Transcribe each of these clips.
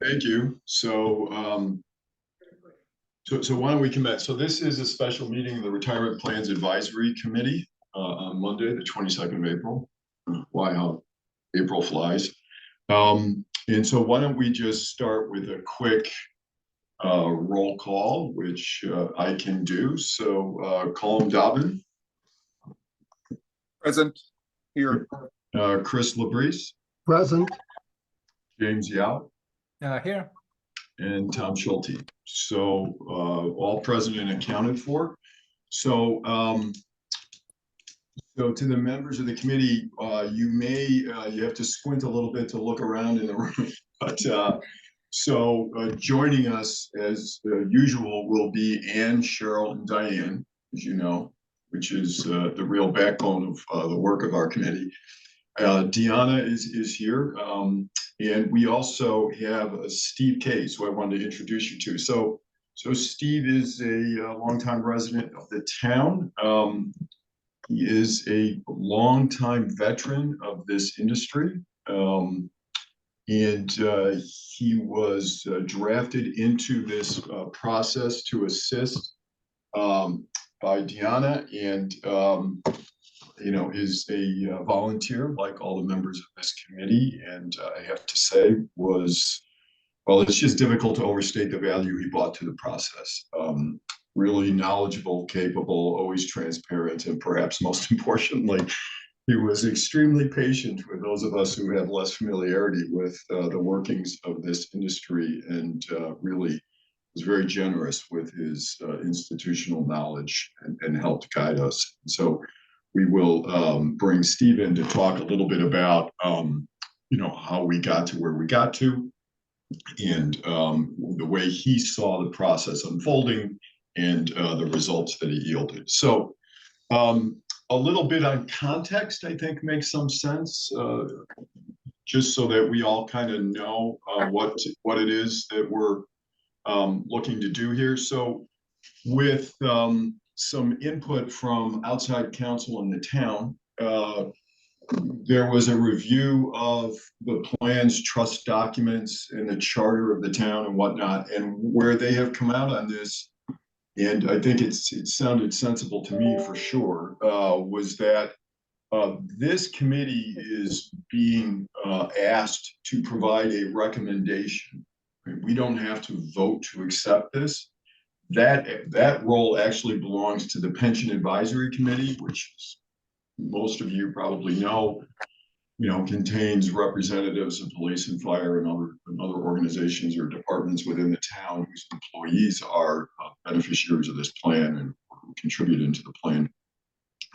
Thank you. So why don't we commence? So this is a special meeting of the Retirement Plans Advisory Committee on Monday, the 22nd of April. Why, how April flies. And so why don't we just start with a quick roll call, which I can do. So Colin Dobbin. Present. Here. Chris Labrise. Present. James Yao. Here. And Tom Schulte. So all present and accounted for. So to the members of the committee, you have to squint a little bit to look around in the room, but joining us as usual will be Ann, Cheryl, and Diane, as you know, which is the real backbone of the work of our committee. Deanna is here, and we also have Steve Case, who I wanted to introduce you to. So Steve is a longtime resident of the town. He is a longtime veteran of this industry, and he was drafted into this process to assist by Deanna, and is a volunteer like all the members of this committee. And I have to say it's just difficult to overstate the value he brought to the process. Really knowledgeable, capable, always transparent, and perhaps most importantly, he was extremely patient with those of us who have less familiarity with the workings of this industry, and really was very generous with his institutional knowledge and helped guide us. So we will bring Steve in to talk a little bit about how we got to where we got to, and the way he saw the process unfolding, and the results that he yielded. So a little bit on context, I think, makes some sense, just so that we all kind of know what it is that we're looking to do here. So with some input from outside counsel in the town, there was a review of the plans, trust documents, and the charter of the town and whatnot, and where they have come out on this, and I think it sounded sensible to me for sure, was that this committee is being asked to provide a recommendation. We don't have to vote to accept this. That role actually belongs to the Pension Advisory Committee, which most of you probably know, contains representatives of police and fire and other organizations or departments within the town whose employees are beneficiaries of this plan and contribute into the plan.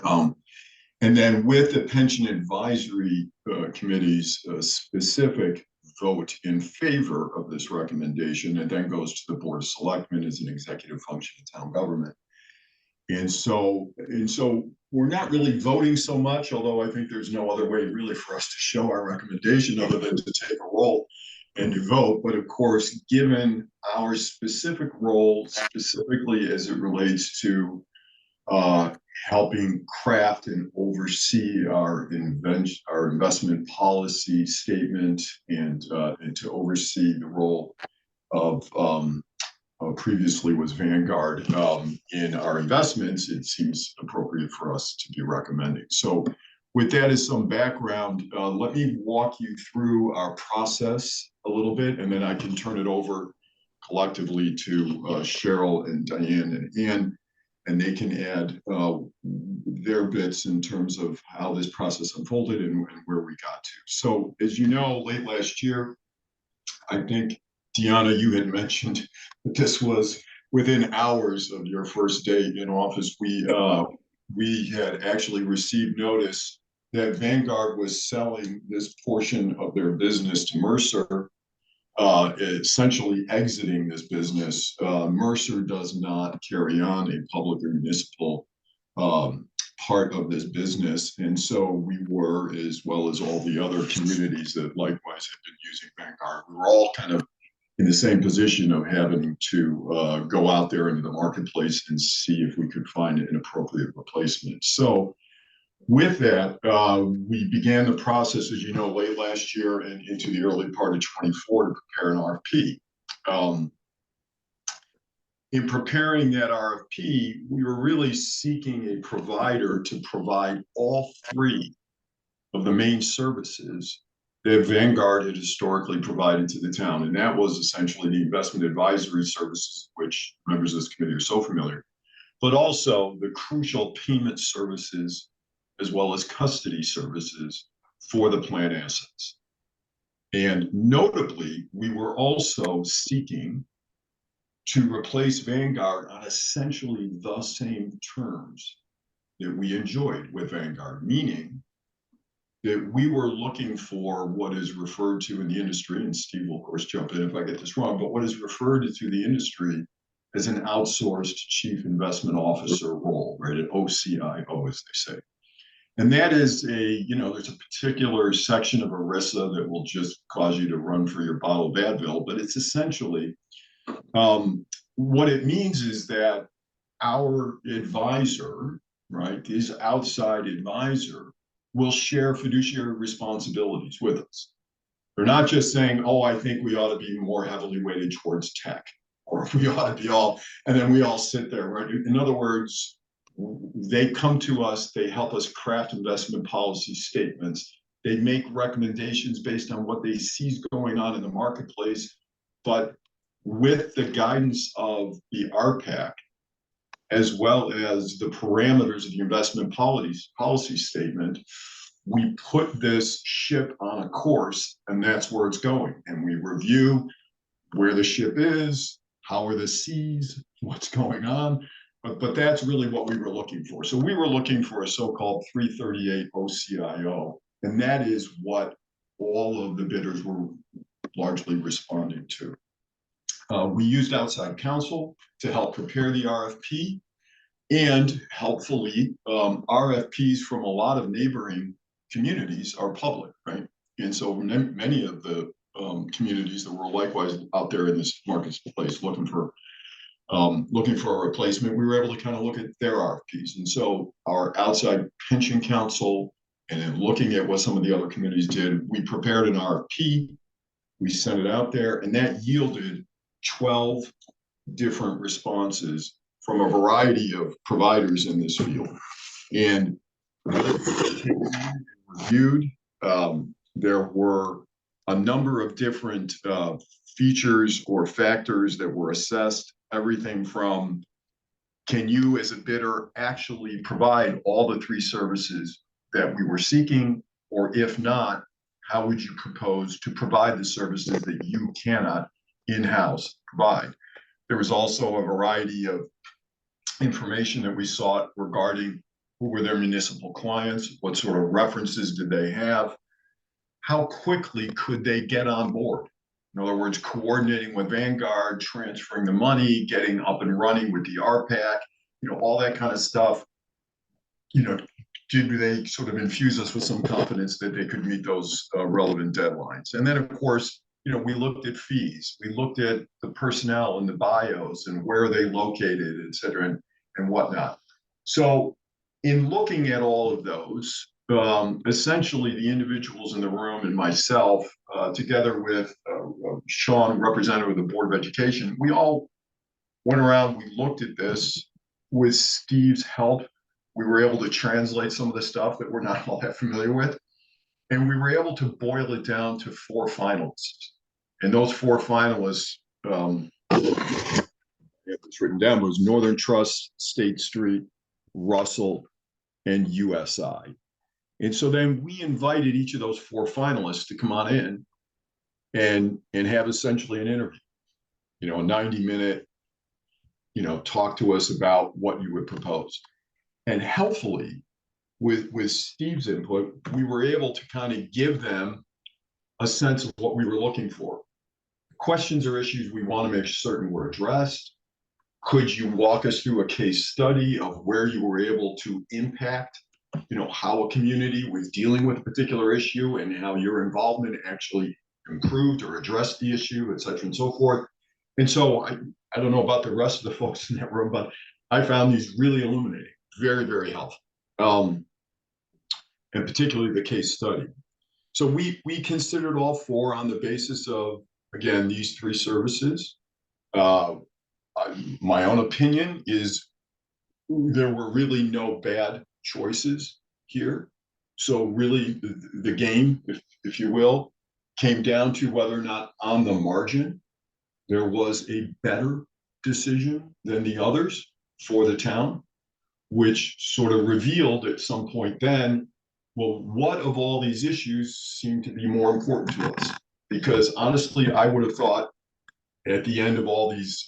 And then with the Pension Advisory Committee's specific vote in favor of this recommendation, it then goes to the Board of Selectmen as an executive function of town government. And so we're not really voting so much, although I think there's no other way really for us to show our recommendation other than to take a roll and to vote. But of course, given our specific role, specifically as it relates to helping craft and oversee our investment policy statement, and to oversee the role of previously was Vanguard in our investments, it seems appropriate for us to be recommending. So with that as some background, let me walk you through our process a little bit, and then I can turn it over collectively to Cheryl and Diane and Ann, and they can add their bits in terms of how this process unfolded and where we got to. So as you know, late last year, I think, Deanna, you had mentioned that this was within hours of your first day in office. We had actually received notice that Vanguard was selling this portion of their business to Mercer, essentially exiting this business. Mercer does not carry on a public or municipal part of this business. And so we were, as well as all the other communities that likewise have been using Vanguard, we were all kind of in the same position of having to go out there into the marketplace and see if we could find an appropriate replacement. So with that, we began the process, as you know, late last year and into the early part of 24 to prepare an RFP. In preparing that RFP, we were really seeking a provider to provide all three of the main services that Vanguard had historically provided to the town. And that was essentially the investment advisory services, which members of this committee are so familiar, but also the crucial payment services, as well as custody services for the plan assets. And notably, we were also seeking to replace Vanguard on essentially the same terms that we enjoyed with Vanguard, meaning that we were looking for what is referred to in the industry, and Steve will of course jump in if I get this wrong, but what is referred to the industry as an outsourced chief investment officer role, right? An OCIO, as they say. And that is there's a particular section of ERISA that will just cause you to run for your bottle of Advil, but it's essentially what it means is that our advisor, right, this outside advisor, will share fiduciary responsibilities with us. They're not just saying, oh, I think we ought to be more heavily weighted towards tech, or we ought to be all, and then we all sit there, right? In other words, they come to us, they help us craft investment policy statements. They make recommendations based on what they see is going on in the marketplace, but with the guidance of the RPAC, as well as the parameters of the investment policy statement, we put this ship on a course, and that's where it's going. And we review where the ship is, how are the seas, what's going on. But that's really what we were looking for. So we were looking for a so-called 338 OCIO, and that is what all of the bidders were largely responding to. We used outside counsel to help prepare the RFP, and helpfully, RFPs from a lot of neighboring communities are public, right? And so many of the communities that were likewise out there in this marketplace looking for a replacement, we were able to kind of look at their RFPs. And so our outside pension counsel, and then looking at what some of the other communities did, we prepared an RFP, we sent it out there, and that yielded 12 different responses from a variety of providers in this field. And reviewed, there were a number of different features or factors that were assessed, everything from, can you as a bidder actually provide all the three services that we were seeking, or if not, how would you propose to provide the services that you cannot in-house provide? There was also a variety of information that we sought regarding who were their municipal clients, what sort of references did they have, how quickly could they get on board? In other words, coordinating with Vanguard, transferring the money, getting up and running with the RPAC, all that kind of stuff. Did they sort of infuse us with some confidence that they could meet those relevant deadlines? And then, of course, we looked at fees, we looked at the personnel and the bios and where they located, et cetera, and whatnot. So in looking at all of those, essentially the individuals in the room and myself, together with Sean, representative of the Board of Education, we all went around, we looked at this with Steve's help. We were able to translate some of the stuff that we're not all that familiar with. And we were able to boil it down to 4 finalists. And those 4 finalists, it's written down, was Northern Trust, State Street, Russell, and USI. And so then we invited each of those 4 finalists to come on in and have essentially an interview, a 90-minute, talk to us about what you would propose. And helpfully, with Steve's input, we were able to kind of give them a sense of what we were looking for. Questions or issues we want to make certain were addressed. Could you walk us through a case study of where you were able to impact, how a community was dealing with a particular issue and how your involvement actually improved or addressed the issue, et cetera, and so forth. And so I don't know about the rest of the folks in that room, but I found these really illuminating, very, very helpful. and particularly the case study. So we considered all four on the basis of, again, these three services. My own opinion is there were really no bad choices here. So really the game, if you will, came down to whether or not on the margin there was a better decision than the others for the town, which sort of revealed at some point then, well, what of all these issues seem to be more important to us? Because honestly, I would have thought at the end of all these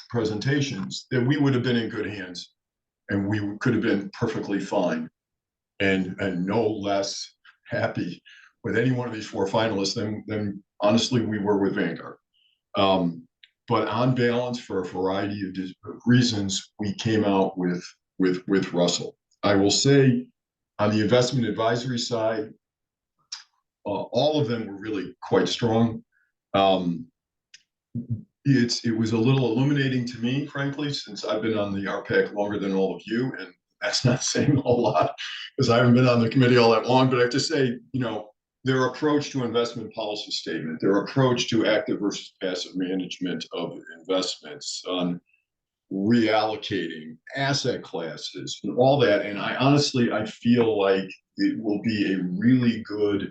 presentations that we would have been in good hands and we could have been perfectly fine and no less happy with any one of these four finalists than honestly we were with Vanguard. But on balance, for a variety of reasons, we came out with Russell. I will say on the investment advisory side, all of them were really quite strong. It was a little illuminating to me, frankly, since I've been on the RPAC longer than all of you, and that's not saying a whole lot because I haven't been on the committee all that long. But I have to say, their approach to investment policy statement, their approach to active versus passive management of investments, on reallocating asset classes and all that. And I feel like it will be a really good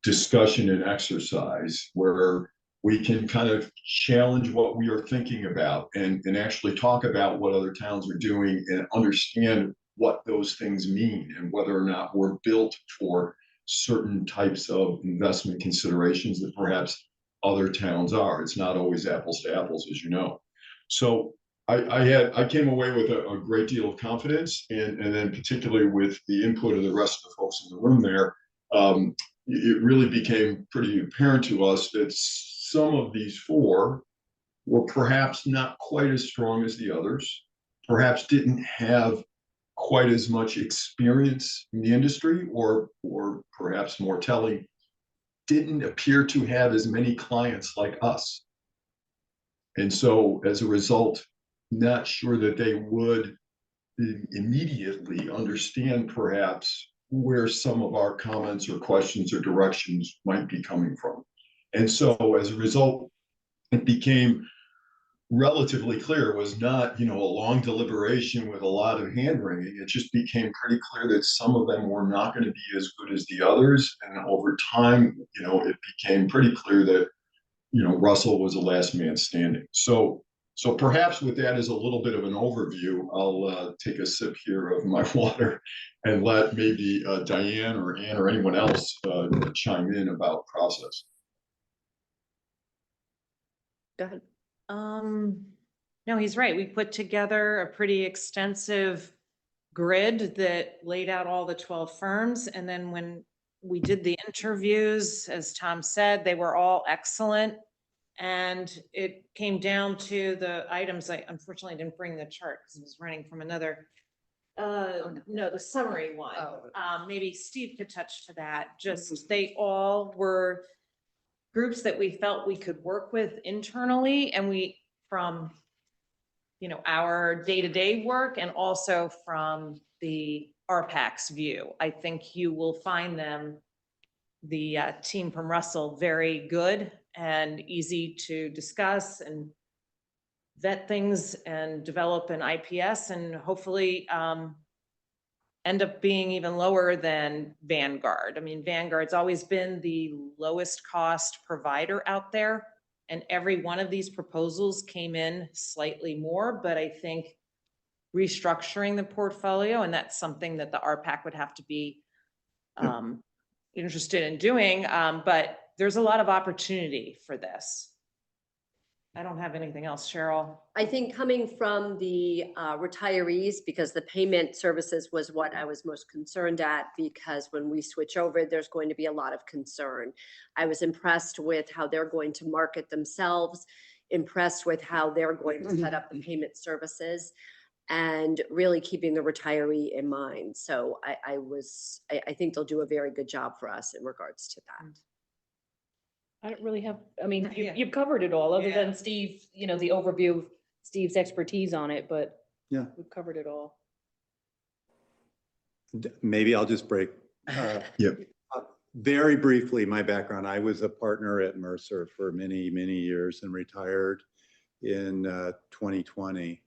discussion and exercise where we can kind of challenge what we are thinking about and actually talk about what other towns are doing and understand what those things mean and whether or not we're built for certain types of investment considerations that perhaps other towns are. It's not always apples to apples, as you know. So I came away with a great deal of confidence, and then particularly with the input of the rest of the folks in the room there, it really became pretty apparent to us that some of these four were perhaps not quite as strong as the others, perhaps didn't have quite as much experience in the industry, or perhaps more telling, didn't appear to have as many clients like us. And so as a result, not sure that they would immediately understand perhaps where some of our comments or questions or directions might be coming from. And so as a result, it became relatively clear. It was not, a long deliberation with a lot of hand wringing. It just became pretty clear that some of them were not going to be as good as the others. And over time, it became pretty clear that, Russell was the last man standing. So perhaps with that as a little bit of an overview, I'll take a sip here of my water and let maybe Diane or Ann or anyone else chime in about process. Go ahead. No, he's right. We put together a pretty extensive grid that laid out all the 12 firms. And then when we did the interviews, as Tom said, they were all excellent. And it came down to the items. I unfortunately didn't bring the chart because I was running from another. No, the summary one. Maybe Steve could touch to that. Just they all were groups that we felt we could work with internally, and we from our day-to-day work and also from the RPAC's view. I think you will find them, the team from Russell, very good and easy to discuss and vet things and develop an IPS, and hopefully end up being even lower than Vanguard. I mean, Vanguard's always been the lowest cost provider out there, and every one of these proposals came in slightly more, but I think restructuring the portfolio, and that's something that the RPAC would have to be interested in doing, but there's a lot of opportunity for this. I don't have anything else, Cheryl. I think coming from the retirees, because the payment services was what I was most concerned at, because when we switch over, there's going to be a lot of concern. I was impressed with how they're going to market themselves, impressed with how they're going to set up the payment services, and really keeping the retiree in mind. So I think they'll do a very good job for us in regards to that. I don't really have, I mean, Yeah. you've covered it all, other Yeah. than Steve, the overview of Steve's expertise on it, but Yeah. we've covered it all. Maybe I'll just break Yep. Very briefly, my background, I was a partner at Mercer for many, many years and retired in 2020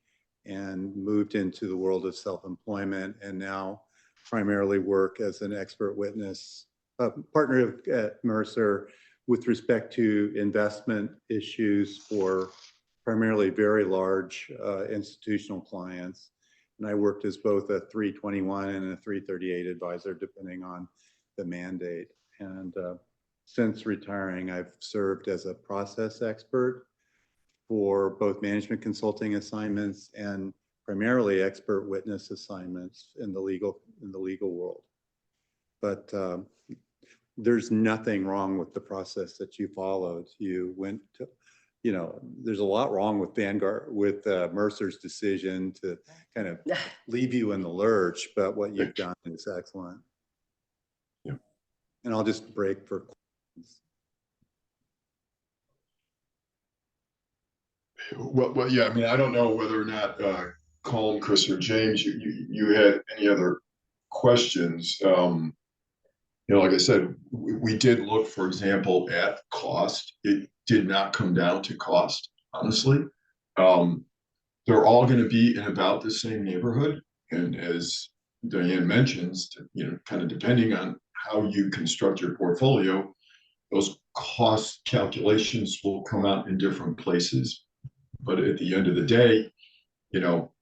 and moved into the world of self-employment and now primarily work as an expert witness, partner at Mercer with respect to investment issues for primarily very large institutional clients. And I worked as both a 321 and a 338 advisor, depending on the mandate. And since retiring, I've served as a process expert for both management consulting assignments and primarily expert witness assignments in the legal world. But there's nothing wrong with the process that you followed. You went to, you know, there's a lot wrong with Vanguard, with Mercer's decision to kind of leave you in the lurch, but what you've done is excellent. Yeah. And I'll just break for questions. Well, yeah, I mean, I don't know whether or not Colin, Chris, or James, you had any other questions. You know, like I said, we did look, for example, at cost. It did not come down to cost, honestly. They're all going to be in about the same neighborhood. And as Diane mentions, you know, kind of depending on how you construct your portfolio, those cost calculations will come out in different places. But at the end of the day, you know,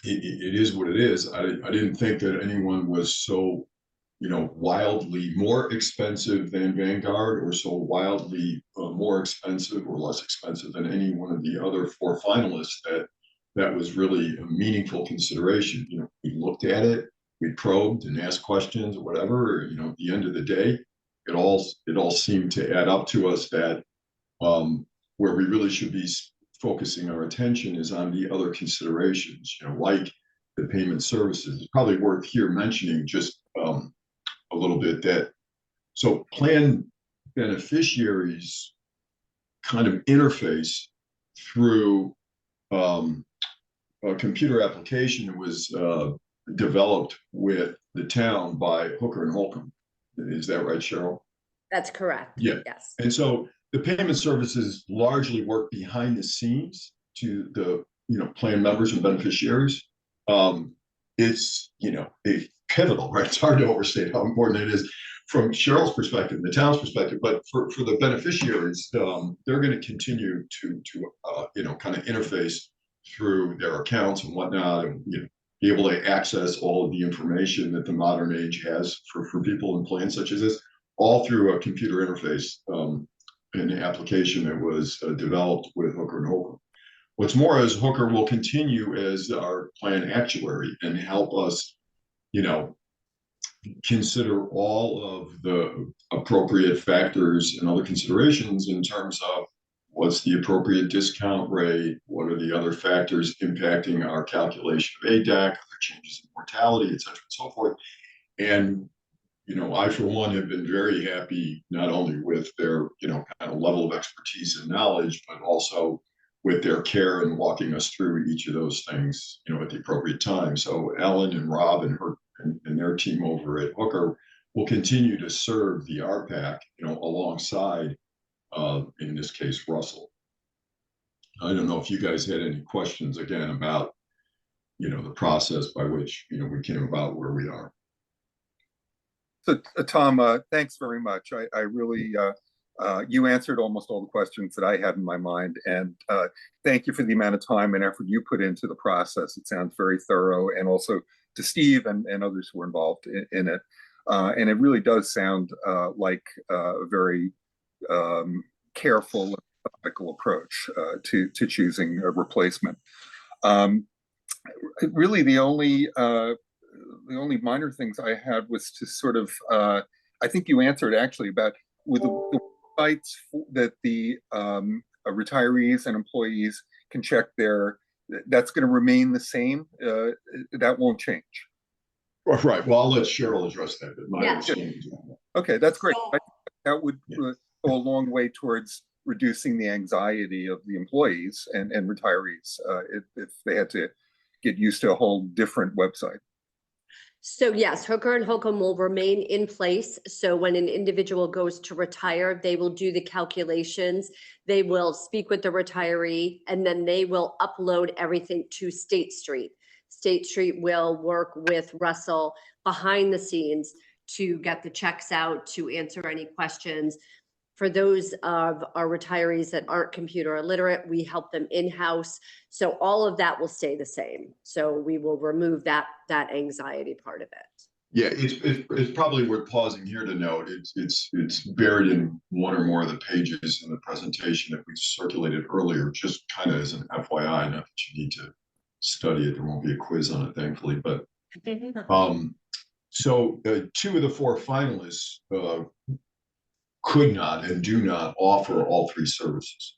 it is what it is. I didn't think that anyone was so, you know, wildly more expensive than Vanguard, or so wildly more expensive or less expensive than any one of the other four finalists that was really a meaningful consideration. You know, we looked at it, we probed and asked questions or whatever. You know, at the end of the day, it all seemed to add up to us that where we really should be focusing our attention is on the other considerations, you know, like the payment services. It's probably worth here mentioning just a little bit that, so plan beneficiaries kind of interface through a computer application that was developed with the town by Hooker and Holcomb. Is that right, Cheryl? That's correct. Yeah. Yes. And so the payment services largely work behind the scenes to the, you know, plan members and beneficiaries. It's, you know, a pivotal, right? It's hard to overstate how important it is from Cheryl's perspective, the town's perspective, but for the beneficiaries, they're going to continue to you know, kind of interface through their accounts and whatnot, and, you know, be able to access all of the information that the modern age has for people in plans such as this, all through a computer interface, an application that was developed with Hooker and Holcomb. What's more is Hooker will continue as our plan actuary and help us, you know, consider all of the appropriate factors and other considerations in terms of what's the appropriate discount rate, what are the other factors impacting our calculation of ADAC, other changes in mortality, et cetera, and so forth. And, you know, I, for one, have been very happy not only with their, you know, kind of level of expertise and knowledge, but also with their care in walking us through each of those things, you know, at the appropriate time. So Ellen and Rob and her and their team over at Hooker will continue to serve the RPAC, you know, alongside, in this case, Russell. I don't know if you guys had any questions again about, you know, the process by which, you know, we came about where we are. So Tom, thanks very much. I really, you answered almost all the questions that I had in my mind, and thank you for the amount of time and effort you put into the process. It sounds very thorough, and also to Steve and others who were involved in it. And it really does sound like a very careful and methodical approach to choosing a replacement. Really, the only minor things I had was to sort of, I think you answered actually about with the sites that the retirees and employees can check their, that's going to remain the same. That won't change. Right. Well, I'll let Cheryl address that. But my Yeah. understanding is Okay, that's great. So- That would go a long way towards reducing the anxiety of the employees and retirees if they had to get used to a whole different website. So yes, Hooker and Holcomb will remain in place. So when an individual goes to retire, they will do the calculations. They will speak with the retiree and then they will upload everything to State Street. State Street will work with Russell behind the scenes to get the checks out, to answer any questions. For those of our retirees that aren't computer illiterate, we help them in-house. So all of that will stay the same. So we will remove that anxiety part of it. Yeah, it's probably worth pausing here to note, it's buried in one or more of the pages in the presentation that we circulated earlier, just kind of as an FYI, not that you need to study it, there won't be a quiz on it thankfully, but so 2 of the 4 finalists could not and do not offer all 3 services.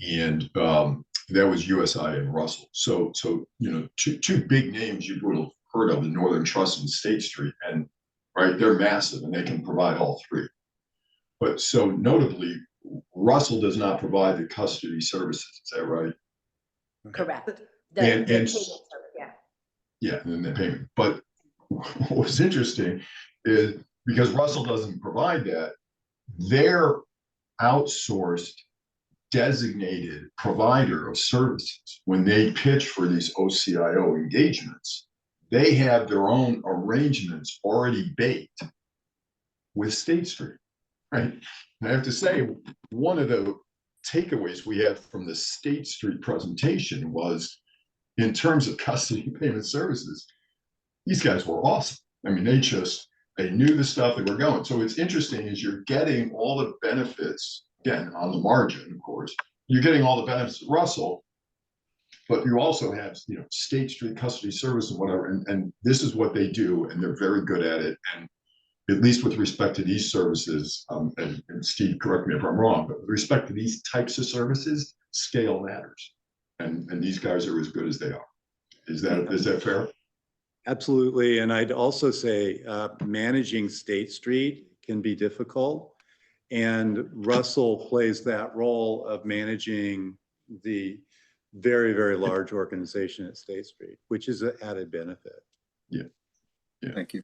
And that was USI and Russell. So you know, two big names you would have heard of, the Northern Trust and State Street, and right, they're massive and they can provide all 3. But so notably, Russell does not provide the custody services. Is that right? Correct. And- The and- payment service, yeah. Yeah, and the payment. But what was interesting is because Russell doesn't provide that, their outsourced designated provider of services, when they pitch for these OCIO engagements, they have their own arrangements already baked with State Street, right? And I have to say, one of the takeaways we had from the State Street presentation was, in terms of custody payment services, these guys were awesome. I mean, they knew the stuff they were going. So it's interesting is you're getting all the benefits, again, on the margin, of course, you're getting all the benefits of Russell, but you also have, you know, State Street custody service and whatever, and this is what they do, and they're very good at it. And at least with respect to these services, and Steve, correct me if I'm wrong, but with respect to these types of services, scale matters. And these guys are as good as they are. Is that fair? Absolutely. And I'd also say managing State Street can be difficult. And Russell plays that role of managing the very, very large organization at State Street, which is an added benefit. Yeah. Thank you.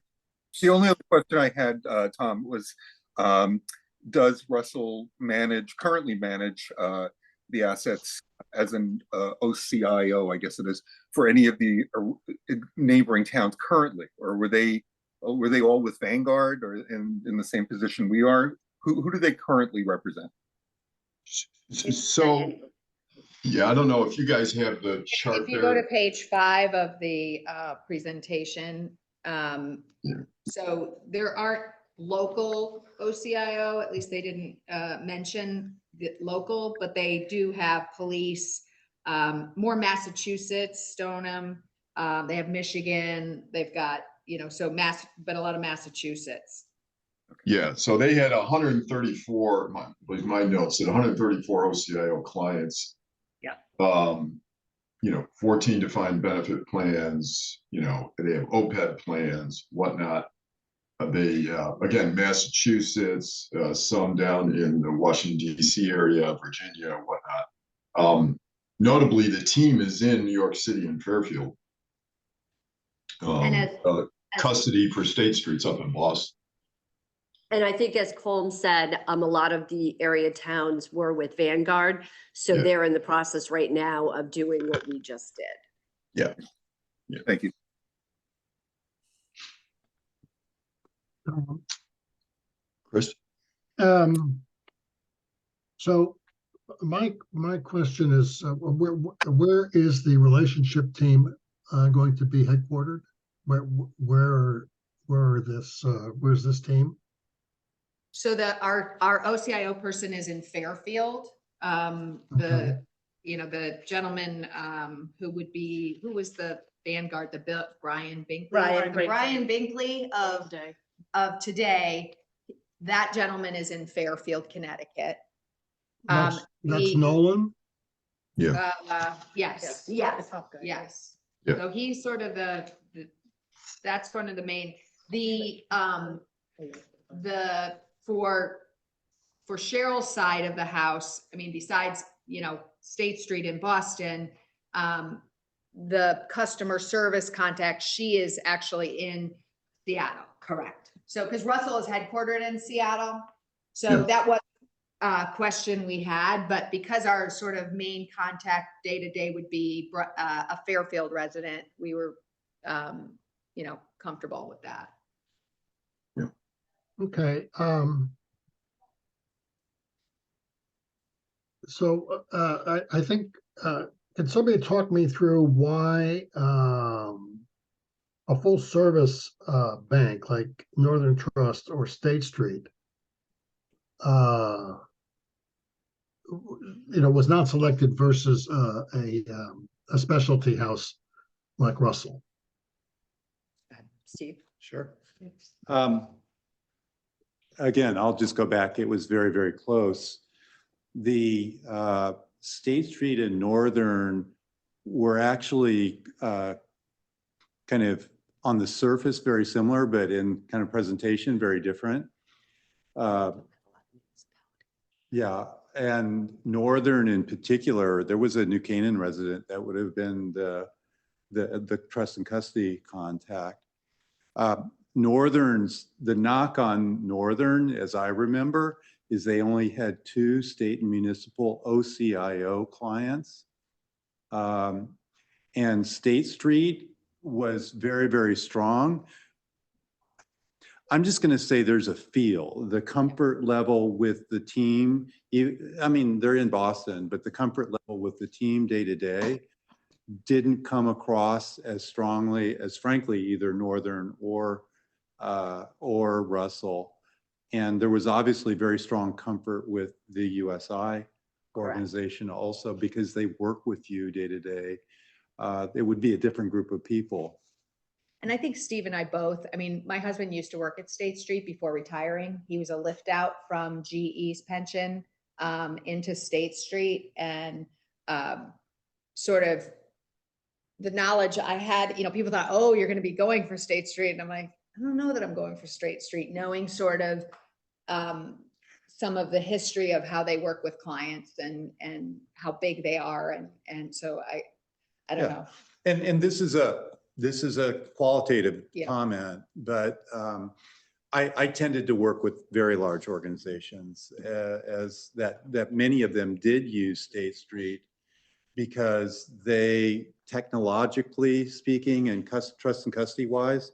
The only other question I had, Tom, was does Russell currently manage the assets as an OCIO, I guess it is, for any of the neighboring towns currently, or were they all with Vanguard or in the same position we are? Who do they currently represent? So, yeah, I don't know if you guys have the chart If you go to there. page 5 of the presentation, so there aren't local OCIO, at least they didn't mention the local, but they do have police, more Massachusetts, Stoneham, they have Michigan, they've got, you know, so but a lot of Massachusetts. Yeah, so they had 134, my notes said 134 OCIO clients. Yeah. You know, 14 defined benefit plans, you know, they have OPEB plans, whatnot. They, again, Massachusetts, some down in the Washington, D.C. area, Virginia, whatnot. Notably, the team is in New York City and Fairfield. And as Custody for State Street's up in Boston. And I think as Colm said, a lot of the area towns were with Vanguard. So Yeah. they're in the process right now of doing what we just did. Yeah. Thank you. Chris? So my question is, where is the relationship team going to be headquartered? Where's this team? So our OCIO person is in Fairfield. Okay. The gentleman who was the Vanguard, Brian Binkley. Brian Binkley. Brian Binkley of today, that gentleman is in Fairfield, Connecticut. That's he- Nolan? Yeah. Yes, Yes. yes. Yeah. So he's sort of that's one of the main, for Cheryl's side of the house, I mean, besides, you know, State Street in Boston, the customer service contact, she is actually in Seattle. Correct. So, because Russell is headquartered in Seattle, so Yeah. that was a question we had, but because our sort of main contact day to day would be a Fairfield resident, we were, comfortable with that. Okay, so, I think, can somebody talk me through why, a full service, bank like Northern Trust or State Street, was not selected versus, a specialty house like Russell? Steve? Sure. Again, I'll just go back. It was very, very close. The State Street and Northern were actually kind of on the surface very similar, but in kind of presentation very different. Yeah, and Northern in particular, there was a New Canaan resident that would have been the trust and custody contact. Northern's, the knock on Northern, as I remember, is they only had 2 state and municipal OCIO clients. And State Street was very, very strong. I'm just going to say there's a feel, the comfort level with the team. I mean, they're in Boston, but the comfort level with the team day to day didn't come across as strongly as, frankly, either Northern or Russell. And there was obviously very strong comfort with the USI organization also, because they work with you day to day. It would be a different group of people. And I think Steve and I both, I mean, my husband used to work at State Street before retiring. He was a lift out from GE's pension into State Street, and sort of the knowledge I had, people thought, oh, you're going to be going for State Street. And I'm like, I don't know that I'm going for State Street, knowing sort of some of the history of how they work with clients and how big they are. And so I don't know. And this is a qualitative comment, but I tended to work with very large organizations, as that many of them did use State Street because they, technologically speaking and trust and custody wise,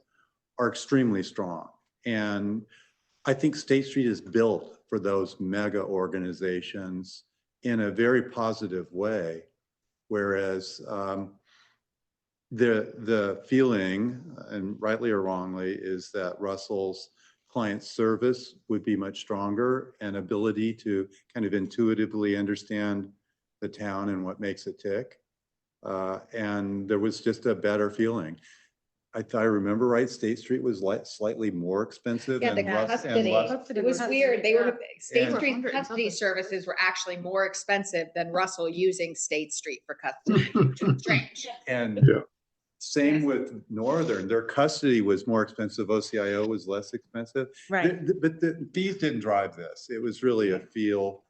are extremely strong. And I think State Street is built for those mega organizations in a very positive way, whereas the feeling, and rightly or wrongly, is that Russell's client service would be much stronger, and ability to kind of intuitively understand the town and what makes it tick. And there was just a better feeling. I remember right, State Street was slightly more expensive. Yeah, the and custody, Russ- it was weird. They were, State And- Street custody services were actually more expensive than Russell using State Street for custody. Strange. And Yeah. same with Northern, their custody was more expensive, OCIO was less expensive. Right. But the fees didn't drive this. It was really a feel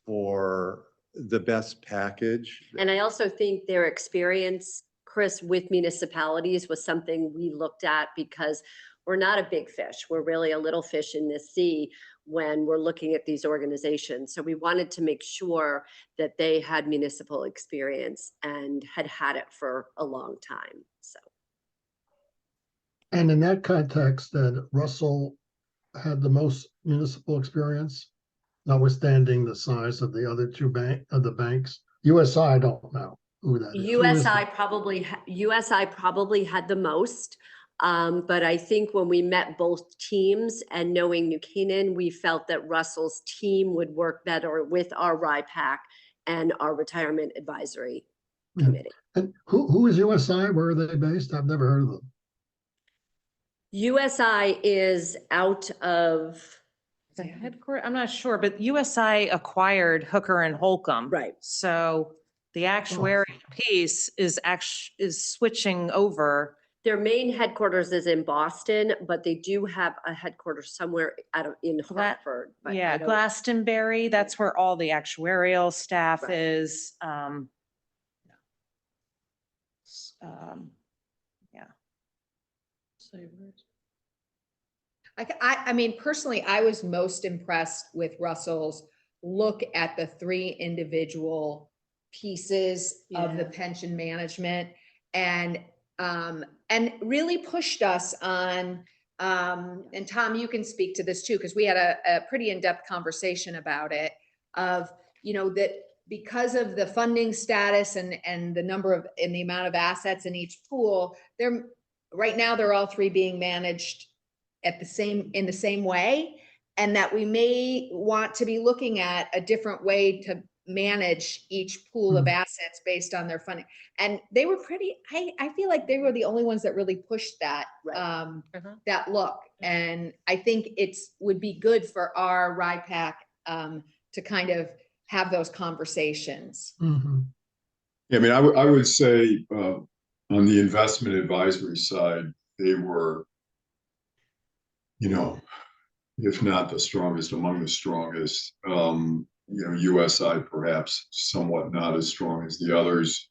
for the best package. And I also think their experience, Chris, with municipalities was something we looked at, because we're not a big fish. We're really a little fish in this sea when we're looking at these organizations. So we wanted to make sure that they had municipal experience and had it for a long time. So. And in that context, then Russell had the most municipal experience, notwithstanding the size of the other two banks. USI, I don't know who that is. Who is USI probably had the most, but I think when we met both teams and knowing New Canaan, we felt that Russell's team would work better with our RIPAC and our retirement advisory committee. And who is USI? Where are they based? I've never heard of them. USI is out of, The headquarters, I'm not sure, but USI acquired Hooker and Holcomb. right. So the actuarial piece is switching over. Their main headquarters is in Boston, but they do have a headquarters somewhere in Hartford. but I Yeah, don't- Glastonbury, that's where all the actuarial staff Right. is. Yeah. I mean, personally, I was most impressed with Russell's look at the three individual pieces of the Yeah. pension management and really pushed us on, and Tom, you can speak to this too, because we had a pretty in-depth conversation about it of, that because of the funding status and the number of, and the amount of assets in each pool, right now, they're all three being managed in the same way, and that we may want to be looking at a different way to manage each pool of assets based on their funding. And they were I feel like they were the only ones that really pushed that, Right. that look. And I think would be good for our RIPAC, to kind of have those conversations. Mhm. Yeah, I mean, I would say, on the investment advisory side, they were, if not the strongest, among the strongest. USI perhaps somewhat not as strong as the others.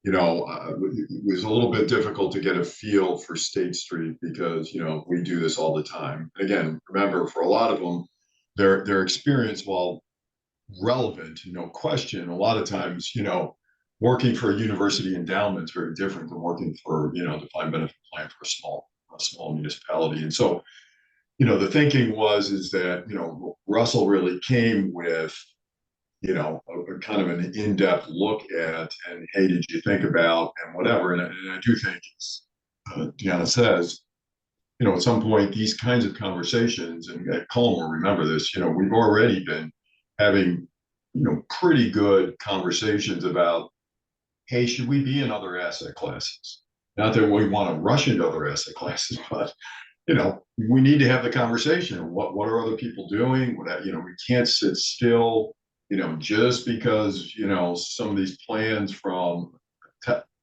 It was a little bit difficult to get a feel for State Street because, we do this all the time. And again, remember, for a lot of them, their experience, while relevant, no question, a lot of times, working for a university endowment is very different than working for, defined benefit plan for a small municipality. And so, the thinking is that, Russell really came with, a kind of an in-depth look at, and hey, did you think about, and whatever. And I do think, as Deanna says, at some point, these kinds of conversations, and Colin will remember this, we've already been having, pretty good conversations about, hey, should we be in other asset classes? Not that we want to rush into other asset classes, but we need to have the conversation. What are other people doing? We can't sit still, just because, some of these plans from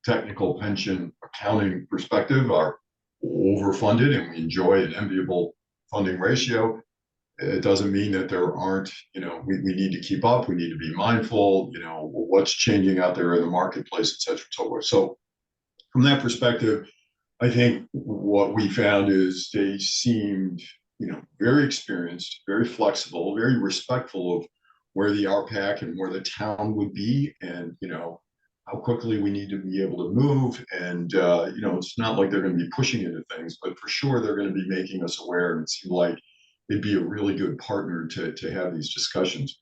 technical pension accounting perspective are overfunded and we enjoy an enviable funding ratio. It doesn't mean that there aren't, we need to keep up. We need to be mindful, what's changing out there in the marketplace, et cetera, so forth. So from that perspective, I think what we found is they seemed, very experienced, very flexible, very respectful of where the RPAC and where the town would be, and how quickly we need to be able to move. And it's not like they're going to be pushing into things, but for sure they're going to be making us aware. And it seemed like it'd be a really good partner to have these discussions.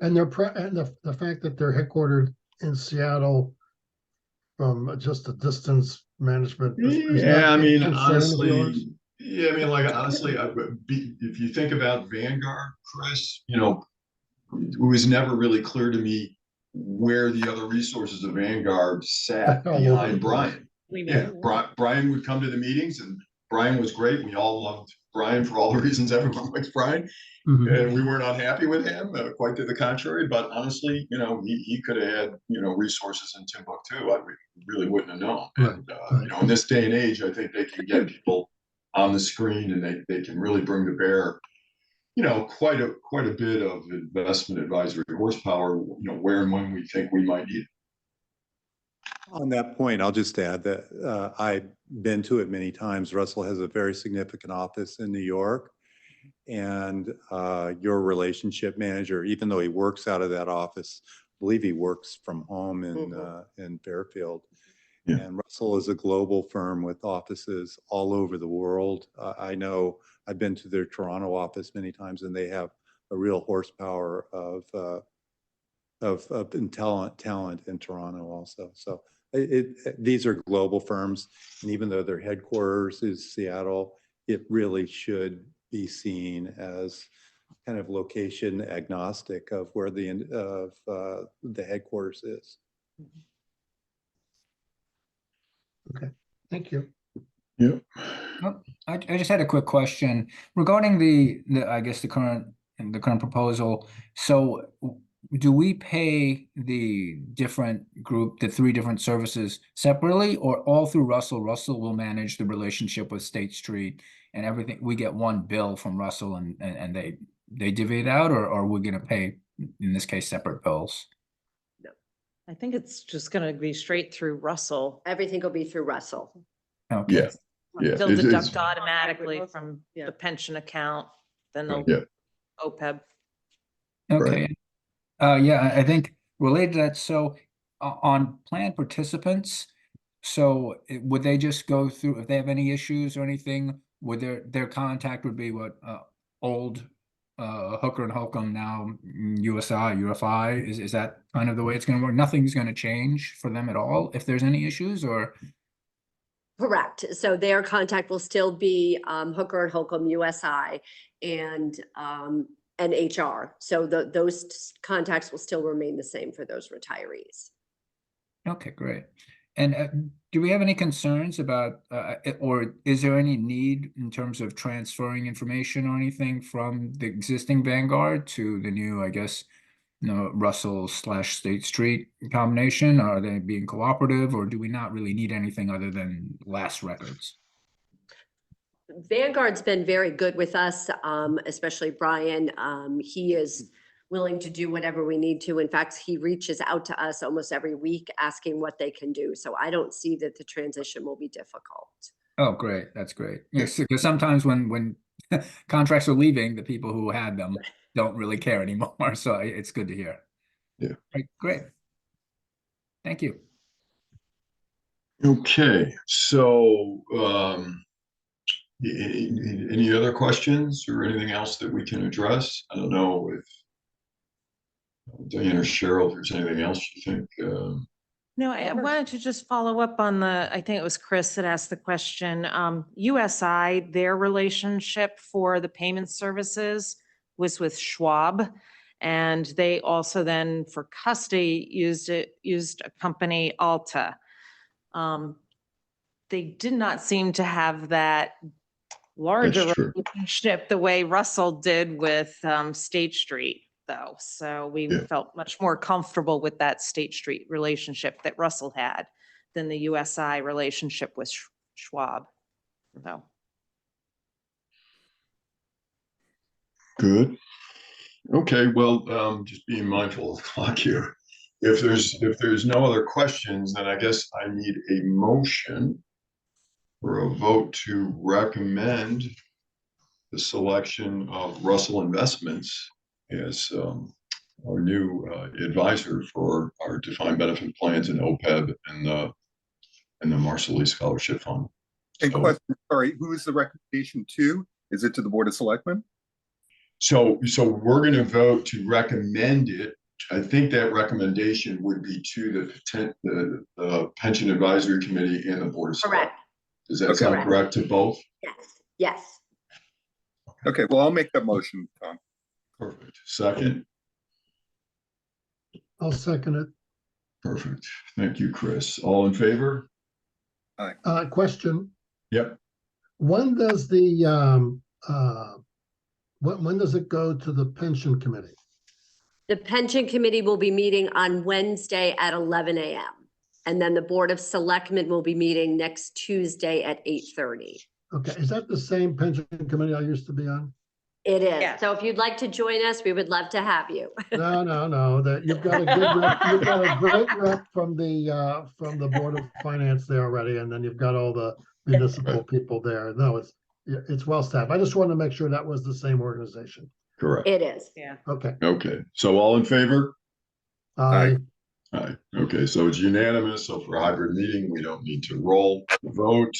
And the fact that they're headquartered in Seattle from just a distance management. is Yeah, not I a mean, concern of honestly, yours? if you think about Vanguard, Chris, it was never really clear to me where the other resources of Vanguard sat All over behind the place. Brian. Yeah, Brian would come to the meetings, and Brian was great. We all loved Brian for all the reasons everyone likes Brian. Mhm. And we were not happy with him, quite to the contrary. But honestly, he could have had, resources in Timbuktu. I really wouldn't have known. Right, And, right. in this day and age, I think they can get people on the screen, and they can really bring to bear, quite a bit of investment advisory horsepower, where and when we think we might need it. On that point, I'll just add that I've been to it many times. Russell has a very significant office in New York. And your relationship manager, even though he works out of that office, I believe he works from home in Fairfield. Yeah. And Russell is a global firm with offices all over the world. I know I've been to their Toronto office many times, and they have a real horsepower of talent in Toronto also. So these are global firms, and even though their headquarters is Seattle, it really should be seen as kind of location agnostic of where the headquarters is. Okay, thank you. Yeah. I just had a quick question regarding the I guess the current proposal. So do we pay the three different services separately, or all through Russell? Russell will manage the relationship with State Street and everything. We get one bill from Russell and they divvy it out, or we're going to pay, in this case, separate bills? I think it's just gonna be straight through Russell. Everything will be through Russell. Okay. Yeah, yeah. They'll it's- deduct automatically from Yeah. the pension account, then they'll Yeah. OPEB. Okay. Yeah, I think related to that, so on plan participants, so would they just go through, if they have any issues or anything, would their contact would be what, old Hooker and Holcomb, now USI, UFI? Is that kind of the way it's gonna work? Nothing's gonna change for them at all if there's any issues, or? Correct. So their contact will still be Hooker and Holcomb, USI, and HR. So those contacts will still remain the same for those retirees. Okay, great. And do we have any concerns about, or is there any need in terms of transferring information or anything from the existing Vanguard to the new, I guess, Russell/State Street combination? Are they being cooperative, or do we not really need anything other than last records? Vanguard's been very good with us, especially Brian. He is willing to do whatever we need to. In fact, he reaches out to us almost every week asking what they can do. So I don't see that the transition will be difficult. Oh, great. That's great. Yes, because sometimes when contracts are leaving, the people who had them don't really care anymore. So it's good to hear. Yeah. Right, great. Thank you. Okay, so any other questions or anything else that we can address? I don't know if Diane or Cheryl, if there's anything else you think. No, I wanted to just follow up on I think it was Chris that asked the question. USI, their relationship for the payment services was with Schwab. And they also then for custody used a company, Alta. They did not seem to have that larger That's true. relationship the way Russell did with State Street, though. So we Yeah. felt much more comfortable with that State Street relationship that Russell had than the USI relationship with Schwab. So. Good. Okay, well, just being mindful of the clock here. If there's no other questions, then I guess I need a motion for a vote to recommend the selection of Russell Investments as our new advisor for our defined benefit plans in OPEB and the Marshall Scholarship Fund. And So- question, sorry, who is the recommendation to? Is it to the Board of Selectmen? So we're going to vote to recommend it. I think that recommendation would be to the Pension Advisory Committee and the Board of Selectmen. Correct. Does that Okay. sound correct to both? Yes. Yes. Okay, well, I'll make that motion, Tom. Perfect. Second? I'll second it. Perfect. Thank you, Chris. All in favor? Question, Yep. when does when does it go to the pension committee? The pension committee will be meeting on Wednesday at 11 a.m. And then the Board of Selectmen will be meeting next Tuesday at 8:30. Okay, is that the same pension committee I used to be on? It is. Yes. So if you'd like to join us, we would love to have you. No, that you've got a good rep, you've got a great rep from the Board of Finance there already, and then you've got all the municipal people there. No, it's well staffed. I just wanted to make sure that was the same organization. Correct. It is. Yeah. Okay. Okay. So all in favor? Aye. Aye. Okay, so it's unanimous. So for a hybrid meeting, we don't need to roll the vote.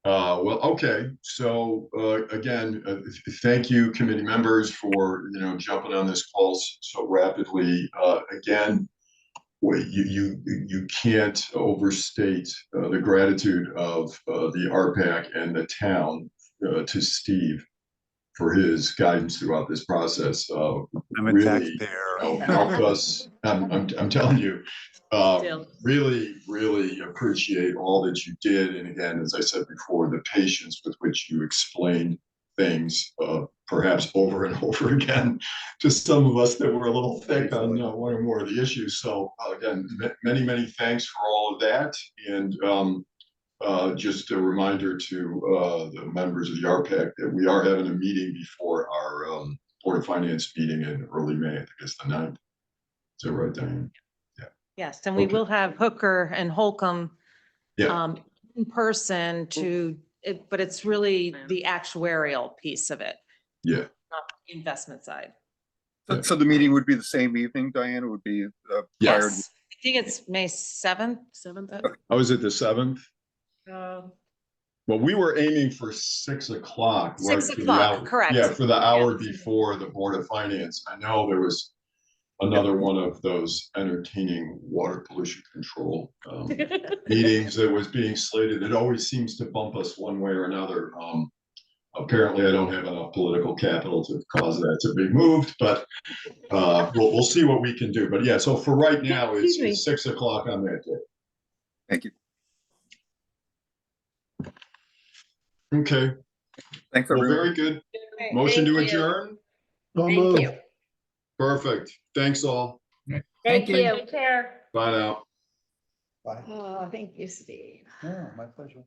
Well, okay. So again, thank you, committee members, for jumping on this call so rapidly. Again, you can't overstate the gratitude of the RPAC and the town to Steve for his guidance throughout this process. I'm a Really taxpayer. helped us. I'm telling you, Still. really appreciate all that you did. And again, as I said before, the patience with which you explained things, perhaps over and over again, to some of us that were a little thick on one or more of the issues. So again, many thanks for all of that. And just a reminder to the members of the RPAC that we are having a meeting before our Board of Finance meeting in early May. I think it's the 9th. Is that right, Diane? Yes, and we Okay. will have Hooker and Holcomb Yeah, in person but it's really the actuarial piece of it, yeah. not the investment side. Yeah. So the meeting would be the same evening, Diana, would be prior to? Yes, I think it's May 7th. I was at the 7th. Um, Well, we were aiming for 6 o'clock. right, 6 for the o'clock, hour- correct. Yeah, for the hour Yeah. before the Board of Finance. I know there was another one of those entertaining water pollution control meetings that was being slated. It always seems to bump us one way or another. Apparently, I don't have enough political capital to cause that to be moved, but we'll see what we can do. But yeah, so for right now, Excuse me. it's 6 o'clock on that day. Thank you. Okay, Thanks, well, everyone. very good. Motion to adjourn? So Thank moved. you. Perfect. Thanks all. Thank you. Take care. Bye now. Bye. Oh, thank you, Steve. Yeah, my pleasure.